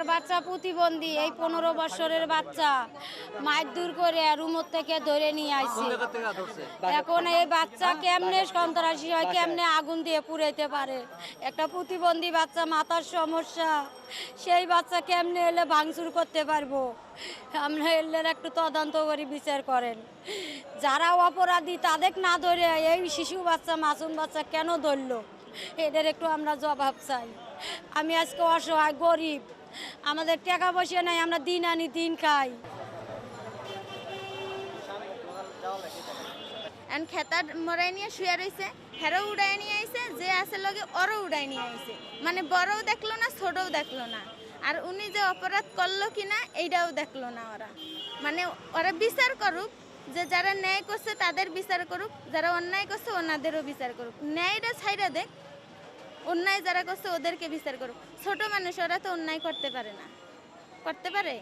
আমার বাচ্চা প্রতিবন্ধী, এই 15 বছরের বাচ্চা মাইর দূর করে রুমের থেকে ধরে নিয়ে আসছে। এখন এই বাচ্চা কেমনে সন্ত্রাসী হয়, কেমনে আগুন দিয়ে পুড়াইতে পারে? একটা প্রতিবন্ধী বাচ্চা, মাথার সমস্যা, সেই বাচ্চা কেমনে এলে ভাঙচুর করতে পারবো? আমরা এলে একটু তদন্ত করে বিচার করেন। যারা অপরাধী তাদের না ধরে এই শিশু বাচ্চা, মাসুম বাচ্চা কেন ধরলো? এদের একটু আমরা জবাব চাই। আমি আজকে অসহায়, গরিব, আমাদের টাকা পয়সা নাই, আমরা দিন আনি দিন খাই। খেতা মরাই নিয়ে শুয়ে রয়েছে, হেরও উড়াই নিয়ে আইছে, যে আছে লগে ওরও উড়াই নিয়ে আইছে। মানে বড়ও দেখলো না, ছোটও দেখলো না। আর উনি যে অপরাধ করলো কিনা এইটাও দেখলো না ওরা। মানে ওরা বিচার করুক, যে যারা ন্যায় করছে তাদের বিচার করুক, যারা অন্যায় করছে ওনাদেরও বিচার করুক। ন্যায়টা ছাইরা দেখ, অন্যায় যারা করছে ওদেরকে বিচার করুক। ছোট মানুষ, ওরা তো অন্যায় করতে পারে না। করতে পারে?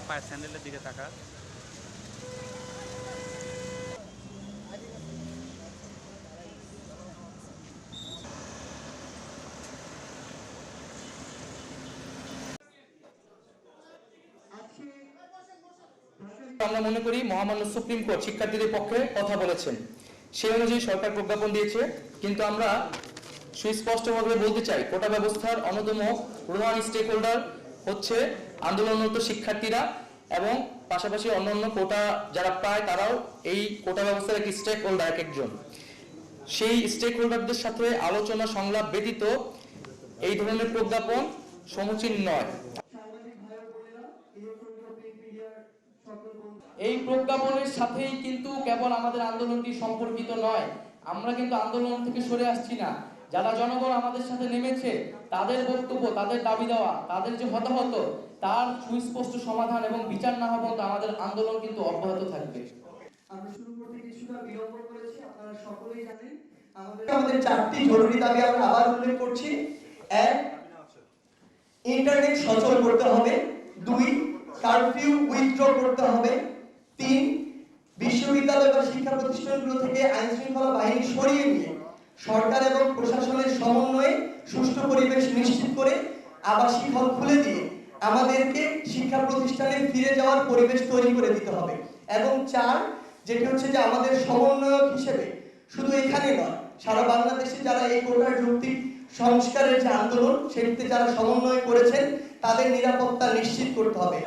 পায়ের স্যান্ডেলের দিকে তাকা। আমরা মনে করি মহামান্য সুপ্রিম কোর্ট শিক্ষার্থীদের পক্ষে কথা বলেছেন, সেই অনুযায়ী সরকার প্রজ্ঞাপন দিয়েছে। কিন্তু আমরা সুস্পষ্টভাবে বলতে চাই, কোটা ব্যবস্থার অন্যতম প্রধান স্টেক হোল্ডার হচ্ছে আন্দোলনরত শিক্ষার্থীরা, এবং পাশাপাশি অন্যান্য কোটা যারা পায় তারাও এই কোটা ব্যবস্থার এক স্টেক হোল্ডার, এক একজন। সেই স্টেক হোল্ডারদের সাথে আলোচনা সংলাপ ব্যতীত এই ধরনের প্রজ্ঞাপন সমীচীন নয়। এই প্রজ্ঞাপনের সাথেই কিন্তু কেবল আমাদের আন্দোলনটি সম্পর্কিত নয়। আমরা কিন্তু আন্দোলন থেকে সরে আসছি না। যারা জনগণ আমাদের সাথে নেমেছে, তাদের বক্তব্য, তাদের দাবি দেওয়া, তাদের যে হতাহত, তার সুস্পষ্ট সমাধান এবং বিচার না হওয়া পর্যন্ত আমাদের আন্দোলন কিন্তু অব্যাহত থাকবে। আমরা শুরু করতে কিছুটা বিলম্ব করেছি, আপনারা সকলেই জানেন। আমাদের চারটি জরুরি দাবি আমরা আবার উল্লেখ করছি। 1, ইন্টারনেট সচল করতে হবে। 2, কারফিউ উইথড্র করতে হবে। 3, বিশ্ববিদ্যালয় বা শিক্ষা প্রতিষ্ঠানগুলো থেকে আইন শৃঙ্খলা বাহিনী সরিয়ে নিয়ে সরকার এবং প্রশাসনের সমন্বয়ে সুষ্ঠু পরিবেশ নিশ্চিত করে আবাসিক হল খুলে দিয়ে আমাদেরকে শিক্ষা প্রতিষ্ঠানে ফিরে যাওয়ার পরিবেশ তৈরি করে দিতে হবে। এবং 4, যেটি হচ্ছে যে আমাদের সমন্বয়ক হিসেবে শুধু এখানে নয়, সারা বাংলাদেশে যারা এই কোটার যৌক্তিক সংস্কারের যে আন্দোলন, সেটিতে যারা সমন্বয় করেছেন, তাদের নিরাপত্তা নিশ্চিত করতে হবে।